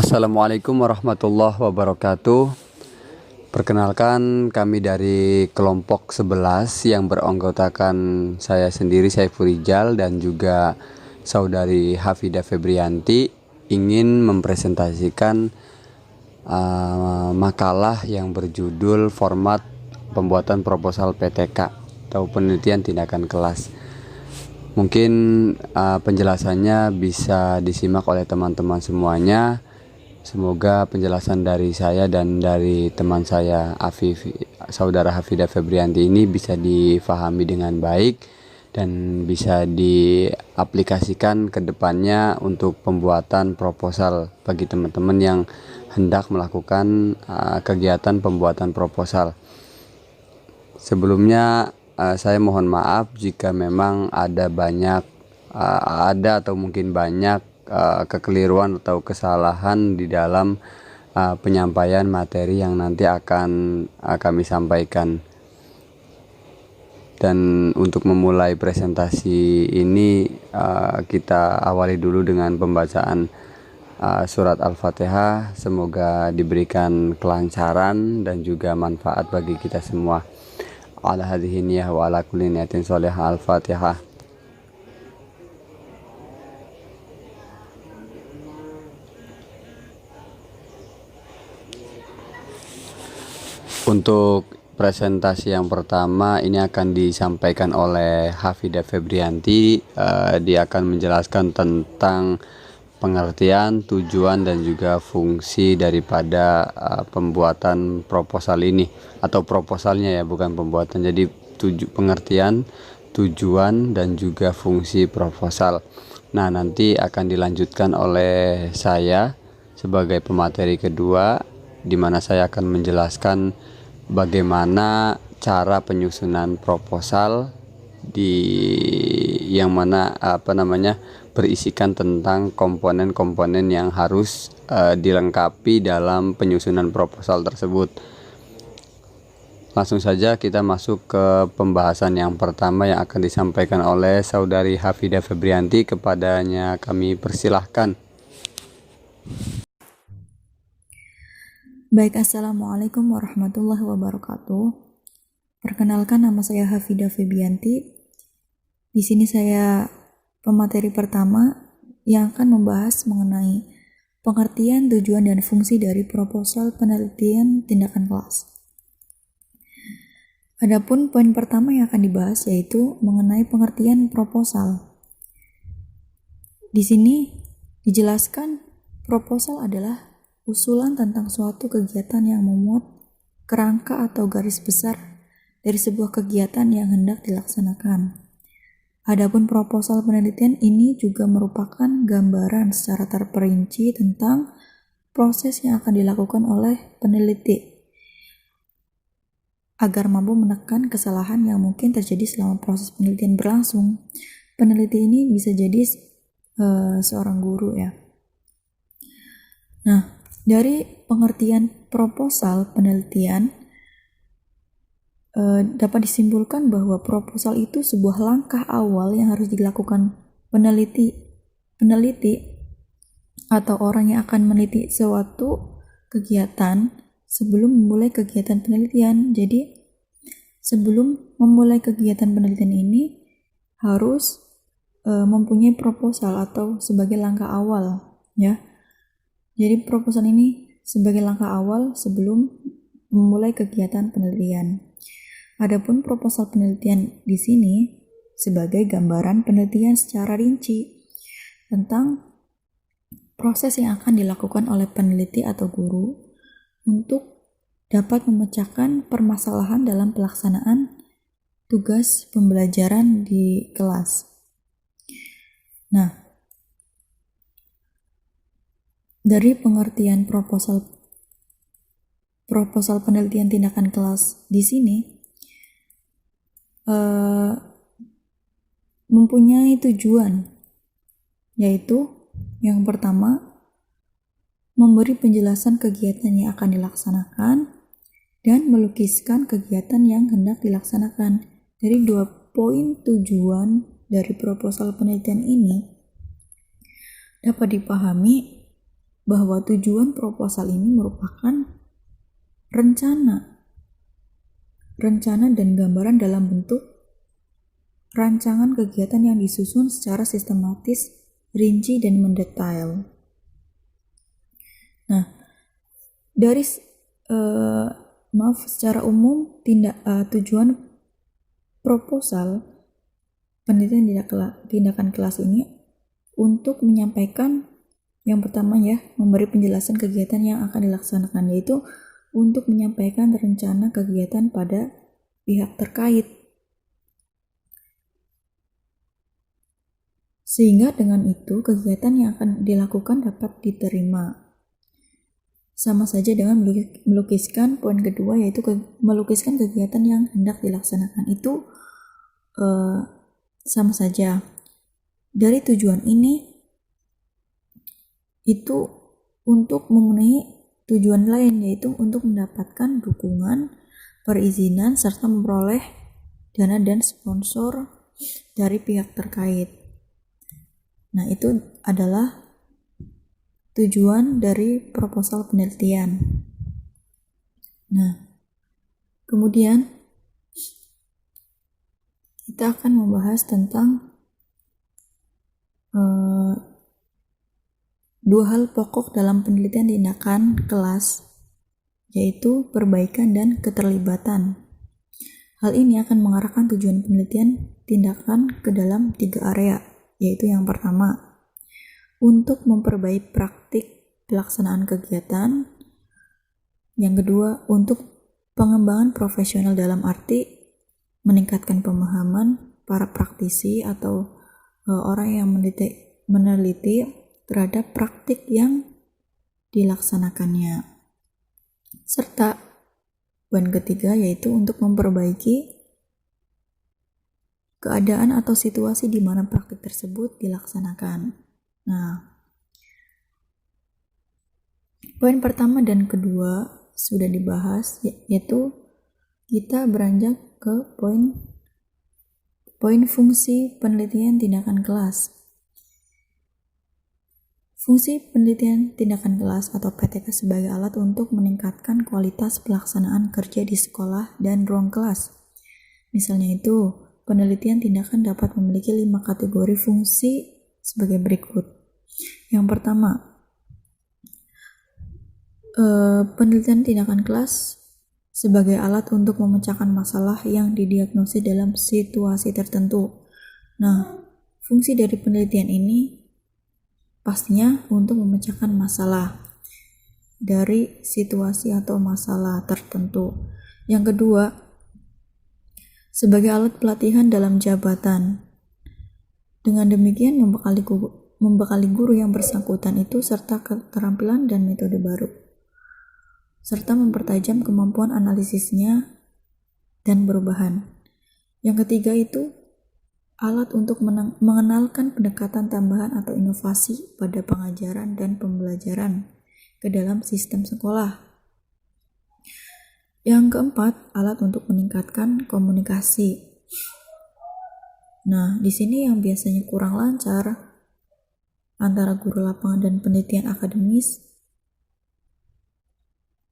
Assalamualaikum warahmatullahi wabarakatuh. Perkenalkan, kami dari kelompok 11 yang beranggotakan saya sendiri, Saiful Rijal, dan juga saudari Hafidah Febrianti, ingin mempresentasikan makalah yang berjudul format pembuatan proposal PTK atau penelitian tindakan kelas. Mungkin penjelasannya bisa disimak oleh teman-teman semuanya. Semoga penjelasan dari saya dan dari teman saya saudara Hafidah Febrianti ini bisa difahami dengan baik dan bisa diaplikasikan ke depannya untuk pembuatan proposal bagi teman-teman yang hendak melakukan kegiatan pembuatan proposal. Sebelumnya saya mohon maaf jika memang ada atau mungkin banyak kekeliruan atau kesalahan di dalam penyampaian materi yang nanti akan kami sampaikan. Dan untuk memulai presentasi ini kita awali dulu dengan pembacaan surat Al-Fatihah. Semoga diberikan kelancaran dan juga manfaat bagi kita semua. Ala hadhihi niyah wa ala kulli niyatin sholihah. Al-Fatihah. Untuk presentasi yang pertama ini akan disampaikan oleh Hafidah Febrianti. Dia akan menjelaskan tentang pengertian, tujuan, dan juga fungsi daripada pembuatan proposal ini, atau proposalnya ya, bukan pembuatan. Jadi pengertian, tujuan, dan juga fungsi proposal. Nah, nanti akan dilanjutkan oleh saya sebagai pemateri kedua, di mana saya akan menjelaskan bagaimana cara penyusunan proposal yang mana berisikan tentang komponen-komponen yang harus dilengkapi dalam penyusunan proposal tersebut. Langsung saja kita masuk ke pembahasan yang pertama yang akan disampaikan oleh saudari Hafidah Febrianti. Kepadanya kami persilahkan. Baik, Assalamualaikum warahmatullahi wabarakatuh. Perkenalkan, nama saya Hafidah Febrianti. Di sini saya pemateri pertama yang akan membahas mengenai pengertian, tujuan, dan fungsi dari proposal penelitian tindakan kelas. Adapun poin pertama yang akan dibahas yaitu mengenai pengertian proposal. Di sini dijelaskan proposal adalah usulan tentang suatu kegiatan yang memuat kerangka atau garis besar dari sebuah kegiatan yang hendak dilaksanakan. Adapun proposal penelitian ini juga merupakan gambaran secara terperinci tentang proses yang akan dilakukan oleh peneliti agar mampu menekan kesalahan yang mungkin terjadi selama proses penelitian berlangsung. Peneliti ini bisa jadi seorang guru ya. Nah, dari pengertian proposal penelitian dapat disimpulkan bahwa proposal itu sebuah langkah awal yang harus dilakukan peneliti atau orang yang akan meneliti suatu kegiatan sebelum memulai kegiatan penelitian. Jadi sebelum memulai kegiatan penelitian ini harus mempunyai proposal atau sebagai langkah awal ya. Jadi proposal ini sebagai langkah awal sebelum memulai kegiatan penelitian. Adapun proposal penelitian di sini sebagai gambaran penelitian secara rinci tentang proses yang akan dilakukan oleh peneliti atau guru untuk dapat memecahkan permasalahan dalam pelaksanaan tugas pembelajaran di kelas. Nah, dari pengertian proposal penelitian tindakan kelas di sini mempunyai tujuan, yaitu yang pertama memberi penjelasan kegiatan yang akan dilaksanakan dan melukiskan kegiatan yang hendak dilaksanakan. Dari 2 poin tujuan dari proposal penelitian ini dapat dipahami bahwa tujuan proposal ini merupakan rencana dan gambaran dalam bentuk rancangan kegiatan yang disusun secara sistematis, rinci, dan mendetail. Nah, dari secara umum tujuan proposal penelitian tindakan kelas ini untuk menyampaikan yang pertama ya, memberi penjelasan kegiatan yang akan dilaksanakan, yaitu untuk menyampaikan rencana kegiatan pada pihak terkait. Sehingga dengan itu kegiatan yang akan dilakukan dapat diterima. Sama saja dengan melukiskan poin kedua, yaitu melukiskan kegiatan yang hendak dilaksanakan. Itu sama saja. Dari tujuan ini itu untuk memenuhi tujuan lain, yaitu untuk mendapatkan dukungan, perizinan, serta memperoleh dana dan sponsor dari pihak terkait. Nah, itu adalah tujuan dari proposal penelitian. Nah, kemudian kita akan membahas tentang dua hal pokok dalam penelitian tindakan kelas, yaitu perbaikan dan keterlibatan. Hal ini akan mengarahkan tujuan penelitian tindakan ke dalam 3 area, yaitu yang pertama, untuk memperbaiki praktik pelaksanaan kegiatan. Yang kedua, untuk pengembangan profesional dalam arti meningkatkan pemahaman para praktisi atau orang yang meneliti terhadap praktik yang dilaksanakannya. Serta poin ketiga, yaitu untuk memperbaiki keadaan atau situasi di mana praktik tersebut dilaksanakan. Nah, poin pertama dan kedua sudah dibahas, yaitu kita beranjak ke poin fungsi penelitian tindakan kelas. Fungsi penelitian tindakan kelas atau PTK sebagai alat untuk meningkatkan kualitas pelaksanaan kerja di sekolah dan ruang kelas. Misalnya itu, penelitian tindakan dapat memiliki 5 kategori fungsi sebagai berikut. Yang pertama, penelitian tindakan kelas sebagai alat untuk memecahkan masalah yang didiagnosis dalam situasi tertentu. Nah, fungsi dari penelitian ini pastinya untuk memecahkan masalah dari situasi atau masalah tertentu. Yang kedua, sebagai alat pelatihan dalam jabatan. Dengan demikian membekali guru yang bersangkutan itu serta keterampilan dan metode baru, serta mempertajam kemampuan analisisnya dan perubahan. Yang ketiga itu alat untuk mengenalkan pendekatan tambahan atau inovasi pada pengajaran dan pembelajaran ke dalam sistem sekolah. Yang keempat, alat untuk meningkatkan komunikasi. Nah, di sini yang biasanya kurang lancar antara guru lapangan dan penelitian akademis,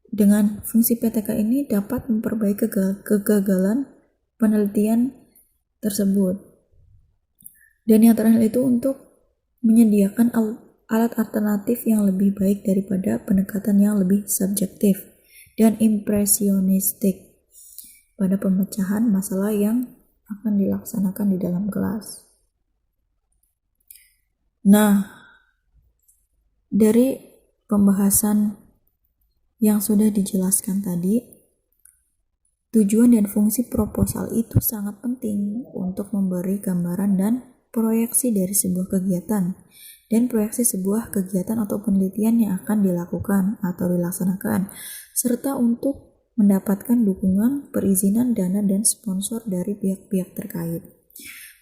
dengan fungsi PTK ini dapat memperbaiki kegagalan penelitian tersebut. Dan yang terakhir itu untuk menyediakan alat alternatif yang lebih baik daripada pendekatan yang lebih subjektif dan impresionistik pada pemecahan masalah yang akan dilaksanakan di dalam kelas. Nah, dari pembahasan yang sudah dijelaskan tadi, tujuan dan fungsi proposal itu sangat penting untuk memberi gambaran dan proyeksi dari sebuah kegiatan dan proyeksi sebuah kegiatan atau penelitian yang akan dilakukan atau dilaksanakan, serta untuk mendapatkan dukungan, perizinan, dana, dan sponsor dari pihak-pihak terkait.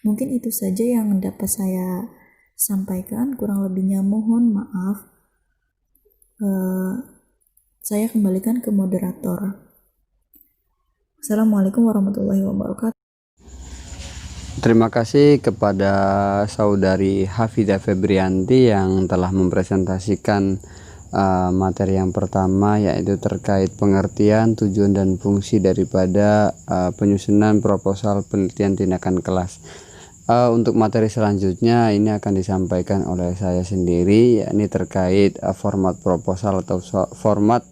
Mungkin itu saja yang dapat saya sampaikan, kurang lebihnya mohon maaf. Saya kembalikan ke moderator. Assalamualaikum warahmatullahi wabarakatuh. Terima kasih kepada saudari Hafidah Febrianti yang telah mempresentasikan materi yang pertama, yaitu terkait pengertian, tujuan, dan fungsi daripada penyusunan proposal penelitian tindakan kelas. Untuk materi selanjutnya ini akan disampaikan oleh saya sendiri, yakni terkait format proposal atau format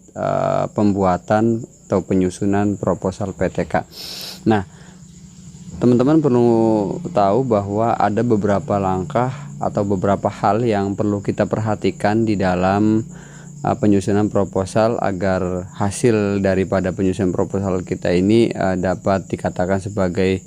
pembuatan atau penyusunan proposal PTK. Nah, teman-teman perlu tahu bahwa ada beberapa langkah atau beberapa hal yang perlu kita perhatikan di dalam penyusunan proposal agar hasil daripada penyusunan proposal kita ini dapat dikatakan sebagai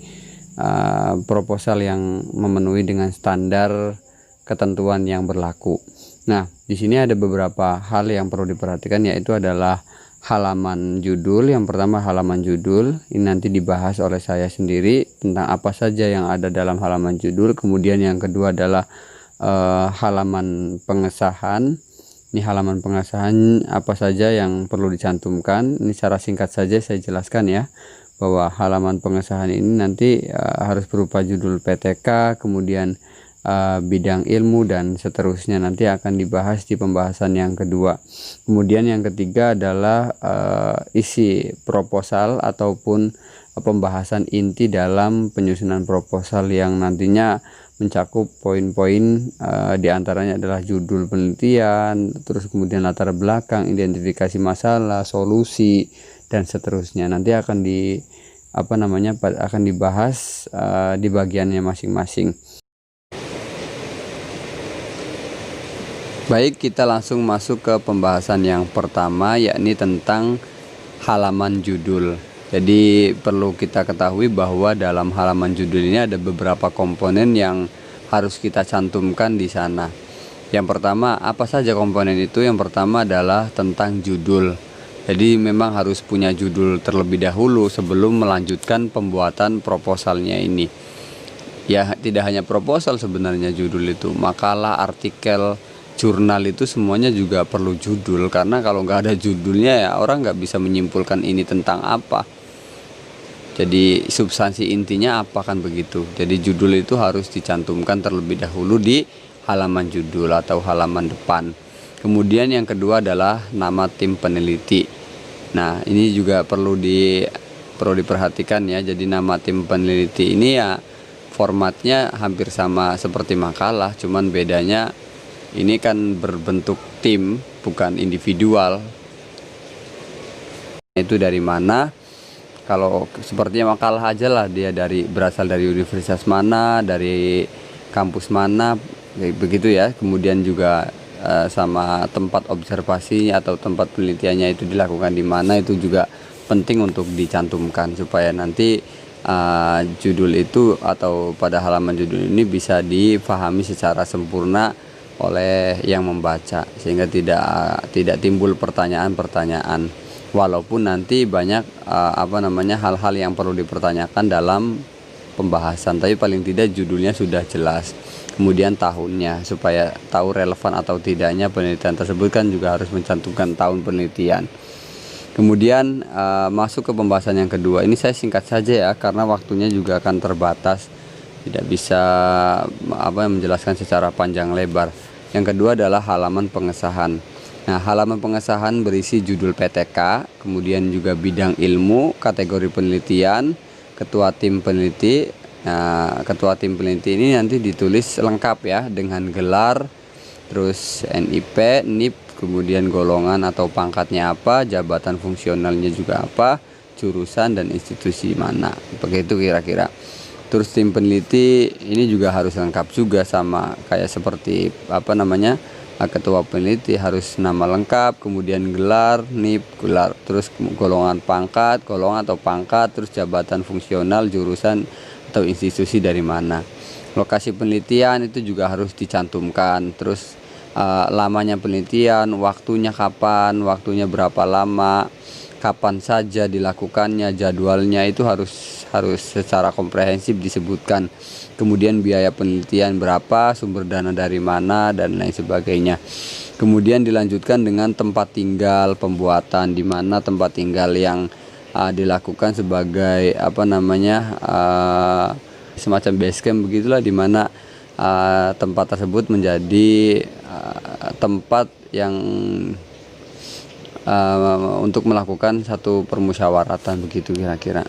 proposal yang memenuhi dengan standar ketentuan yang berlaku. Nah, di sini ada beberapa hal yang perlu diperhatikan, yaitu adalah halaman judul. Yang pertama, halaman judul ini nanti dibahas oleh saya sendiri tentang apa saja yang ada dalam halaman judul. Kemudian yang kedua adalah halaman pengesahan. Ini halaman pengesahan apa saja yang perlu dicantumkan. Ini secara singkat saja saya jelaskan ya, bahwa halaman pengesahan ini nanti harus berupa judul PTK, kemudian bidang ilmu, dan seterusnya nanti akan dibahas di pembahasan yang kedua. Kemudian yang ketiga adalah isi proposal ataupun pembahasan inti dalam penyusunan proposal yang nantinya mencakup poin-poin, diantaranya adalah judul penelitian, terus kemudian latar belakang, identifikasi masalah, solusi, dan seterusnya. Nanti akan akan dibahas di bagiannya masing-masing. Baik, kita langsung masuk ke pembahasan yang pertama, yakni tentang halaman judul. Jadi perlu kita ketahui bahwa dalam halaman judul ini ada beberapa komponen yang harus kita cantumkan di sana. Yang pertama, apa saja komponen itu? Yang pertama adalah tentang judul. Jadi memang harus punya judul terlebih dahulu sebelum melanjutkan pembuatan proposalnya ini. Ya, tidak hanya proposal sebenarnya judul itu, makalah, artikel, jurnal itu semuanya juga perlu judul, karena kalau nggak ada judulnya ya orang nggak bisa menyimpulkan ini tentang apa. Jadi substansi intinya apa, kan begitu. Jadi judul itu harus dicantumkan terlebih dahulu di halaman judul atau halaman depan. Kemudian yang kedua adalah nama tim peneliti. Nah, ini juga perlu diperhatikan ya. Jadi nama tim peneliti ini ya formatnya hampir sama seperti makalah, cuman bedanya ini kan berbentuk tim, bukan individual. Itu dari mana? Kalau sepertinya makalah aja lah, dia berasal dari universitas mana, dari kampus mana, begitu ya. Kemudian juga sama tempat observasi atau tempat penelitiannya itu dilakukan di mana, itu juga penting untuk dicantumkan supaya nanti judul itu atau pada halaman judul ini bisa difahami secara sempurna oleh yang membaca, sehingga tidak timbul pertanyaan-pertanyaan. Walaupun nanti banyak hal-hal yang perlu dipertanyakan dalam pembahasan, tapi paling tidak judulnya sudah jelas. Kemudian tahunnya, supaya tahu relevan atau tidaknya penelitian tersebut, kan juga harus mencantumkan tahun penelitian. Kemudian masuk ke pembahasan yang kedua. Ini saya singkat saja ya, karena waktunya juga akan terbatas, tidak bisa menjelaskan secara panjang lebar. Yang kedua adalah halaman pengesahan. Nah, halaman pengesahan berisi judul PTK, kemudian juga bidang ilmu, kategori penelitian, ketua tim peneliti. Nah, ketua tim peneliti ini nanti ditulis lengkap ya, dengan gelar, terus NIP, NIP, kemudian golongan atau pangkatnya apa, jabatan fungsionalnya juga apa, jurusan dan institusi mana. Begitu kira-kira. Terus tim peneliti ini juga harus lengkap juga, sama kayak seperti ketua peneliti, harus nama lengkap, kemudian gelar, NIP, gelar, terus golongan atau pangkat, terus jabatan fungsional, jurusan atau institusi dari mana. Lokasi penelitian itu juga harus dicantumkan, terus lamanya penelitian, waktunya kapan, waktunya berapa lama, kapan saja dilakukannya, jadwalnya itu harus secara komprehensif disebutkan. Kemudian biaya penelitian berapa, sumber dana dari mana, dan lain sebagainya. Kemudian dilanjutkan dengan tempat tinggal pembuatan, di mana tempat tinggal yang dilakukan sebagai semacam base camp begitulah, di mana tempat tersebut menjadi tempat yang untuk melakukan satu permusyawaratan, begitu kira-kira.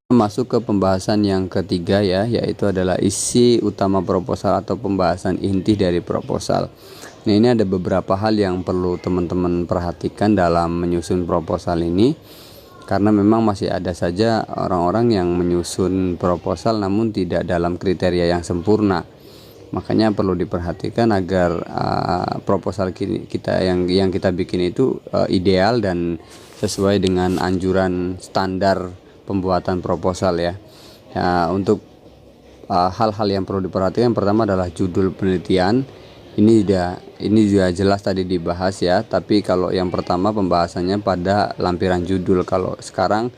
Masuk ke pembahasan yang ketiga ya, yaitu adalah isi utama proposal atau pembahasan inti dari proposal. Nah, ini ada beberapa hal yang perlu teman-teman perhatikan dalam menyusun proposal ini, karena memang masih ada saja orang-orang yang menyusun proposal namun tidak dalam kriteria yang sempurna. Makanya perlu diperhatikan agar proposal kita yang kita bikin itu ideal dan sesuai dengan anjuran standar pembuatan proposal ya. Untuk hal-hal yang perlu diperhatikan, pertama adalah judul penelitian. Ini juga jelas tadi dibahas ya, tapi kalau yang pertama pembahasannya pada lampiran judul. Kalau sekarang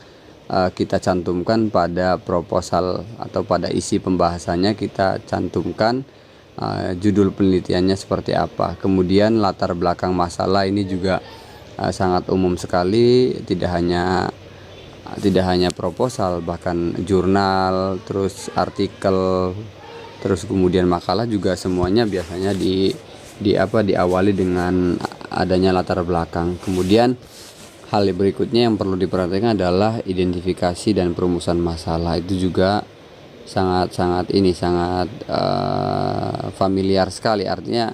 kita cantumkan pada proposal atau pada isi pembahasannya kita cantumkan judul penelitiannya seperti apa. Kemudian latar belakang masalah ini juga sangat umum sekali, tidak hanya proposal, bahkan jurnal, terus artikel, terus kemudian makalah juga semuanya biasanya diawali dengan adanya latar belakang. Kemudian hal berikutnya yang perlu diperhatikan adalah identifikasi dan perumusan masalah. Itu juga sangat familiar sekali. Artinya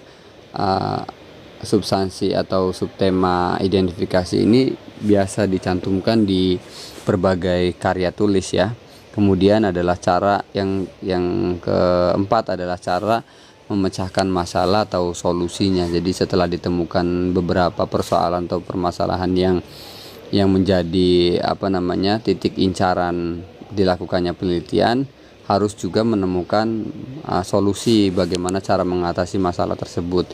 substansi atau subtema identifikasi ini biasa dicantumkan di berbagai karya tulis ya. Kemudian adalah cara yang keempat adalah cara memecahkan masalah atau solusinya. Jadi setelah ditemukan beberapa persoalan atau permasalahan yang menjadi titik incaran dilakukannya penelitian, harus juga menemukan solusi bagaimana cara mengatasi masalah tersebut.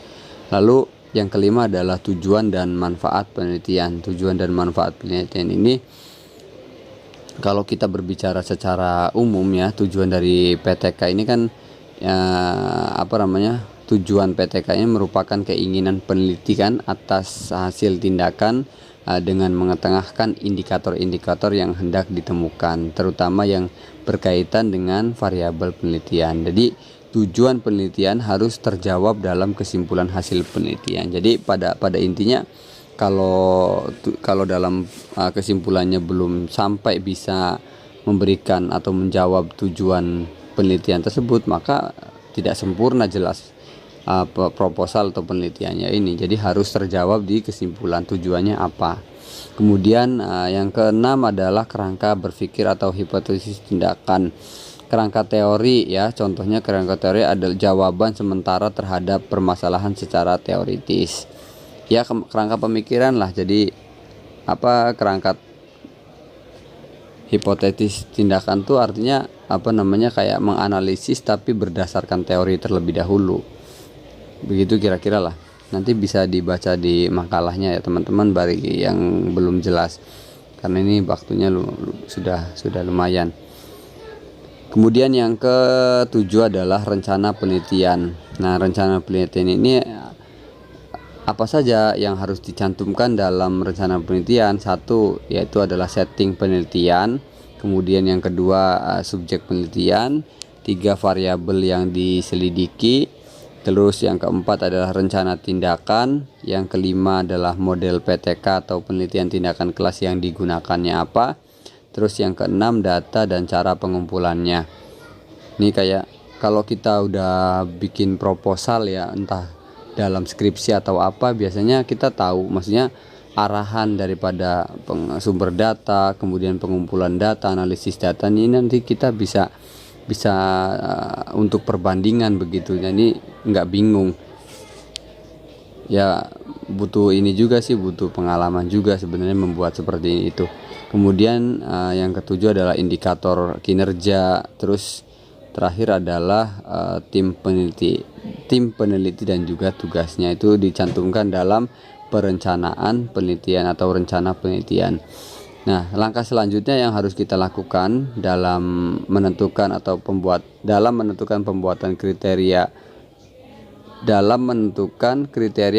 Lalu yang kelima adalah tujuan dan manfaat penelitian. Tujuan dan manfaat penelitian ini, kalau kita berbicara secara umum ya, tujuan dari PTK ini kan tujuan PTK ini merupakan keinginan peneliti kan atas hasil tindakan dengan mengetengahkan indikator-indikator yang hendak ditemukan, terutama yang berkaitan dengan variabel penelitian. Jadi tujuan penelitian harus terjawab dalam kesimpulan hasil penelitian. Jadi pada intinya kalau dalam kesimpulannya belum sampai bisa memberikan atau menjawab tujuan penelitian tersebut, maka tidak sempurna jelas proposal atau penelitiannya ini. Jadi harus terjawab di kesimpulan tujuannya apa. Kemudian yang keenam adalah kerangka berpikir atau hipotesis tindakan. Kerangka teori ya, contohnya kerangka teori adalah jawaban sementara terhadap permasalahan secara teoritis. Ya, kerangka pemikiran lah. Jadi kerangka hipotetis tindakan tuh artinya kayak menganalisis tapi berdasarkan teori terlebih dahulu. Begitu kira-kira lah. Nanti bisa dibaca di makalahnya ya teman-teman, bagi yang belum jelas, karena ini waktunya sudah lumayan. Kemudian yang ketujuh adalah rencana penelitian. Nah, rencana penelitian ini apa saja yang harus dicantumkan dalam rencana penelitian? Satu, yaitu adalah setting penelitian. Kemudian yang kedua, subjek penelitian. 3, variabel yang diselidiki. Terus yang keempat adalah rencana tindakan. Yang kelima adalah model PTK atau penelitian tindakan kelas yang digunakannya apa. Terus yang keenam, data dan cara pengumpulannya. Ini kayak kalau kita udah bikin proposal ya, entah dalam skripsi atau apa, biasanya kita tahu maksudnya arahan daripada sumber data, kemudian pengumpulan data, analisis data ini nanti kita bisa untuk perbandingan begitu. Jadi nggak bingung ya, butuh ini juga sih, butuh pengalaman juga sebenarnya membuat seperti itu. Kemudian yang ketujuh adalah indikator kinerja. Terus terakhir adalah tim peneliti dan juga tugasnya, itu dicantumkan dalam perencanaan penelitian atau rencana penelitian. Nah, langkah selanjutnya yang harus kita lakukan dalam menentukan pembuatan kriteria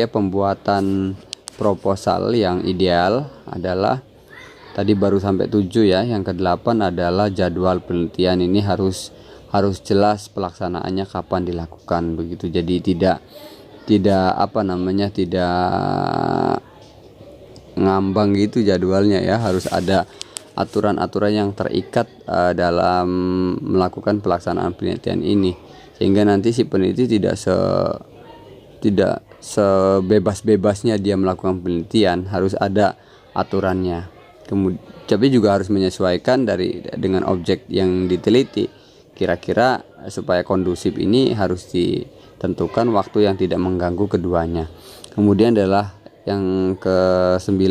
pembuatan proposal yang ideal adalah tadi baru sampai 7 ya. Yang ke-8 adalah jadwal penelitian. Ini harus jelas pelaksanaannya kapan dilakukan begitu. Jadi tidak ngambang gitu jadwalnya ya, harus ada aturan-aturan yang terikat dalam melakukan pelaksanaan penelitian ini, sehingga nanti si peneliti tidak sebebas-bebasnya dia melakukan penelitian, harus ada aturannya. Tapi juga harus menyesuaikan dengan objek yang diteliti. Kira-kira supaya kondusif ini harus ditentukan waktu yang tidak mengganggu keduanya. Kemudian adalah yang ke-9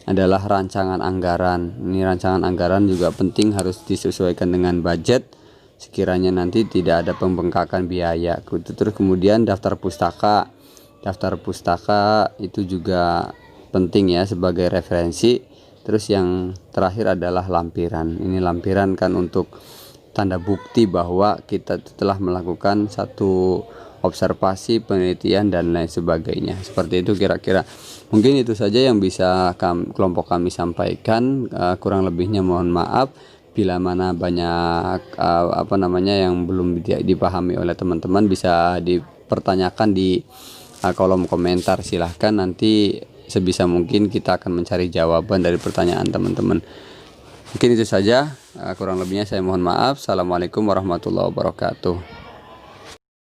adalah rancangan anggaran. Ini rancangan anggaran juga penting, harus disesuaikan dengan budget sekiranya nanti tidak ada pembengkakan biaya. Terus kemudian daftar pustaka. Daftar pustaka itu juga penting ya sebagai referensi. Terus yang terakhir adalah lampiran. Ini lampiran kan untuk tanda bukti bahwa kita telah melakukan satu observasi, penelitian dan lain sebagainya. Seperti itu kira-kira. Mungkin itu saja yang bisa kelompok kami sampaikan. Kurang lebihnya mohon maaf bila mana banyak yang belum dipahami oleh teman-teman, bisa dipertanyakan di kolom komentar. Silahkan, nanti sebisa mungkin kita akan mencari jawaban dari pertanyaan teman-teman. Mungkin itu saja, kurang lebihnya saya mohon maaf. Assalamualaikum warahmatullahi wabarakatuh.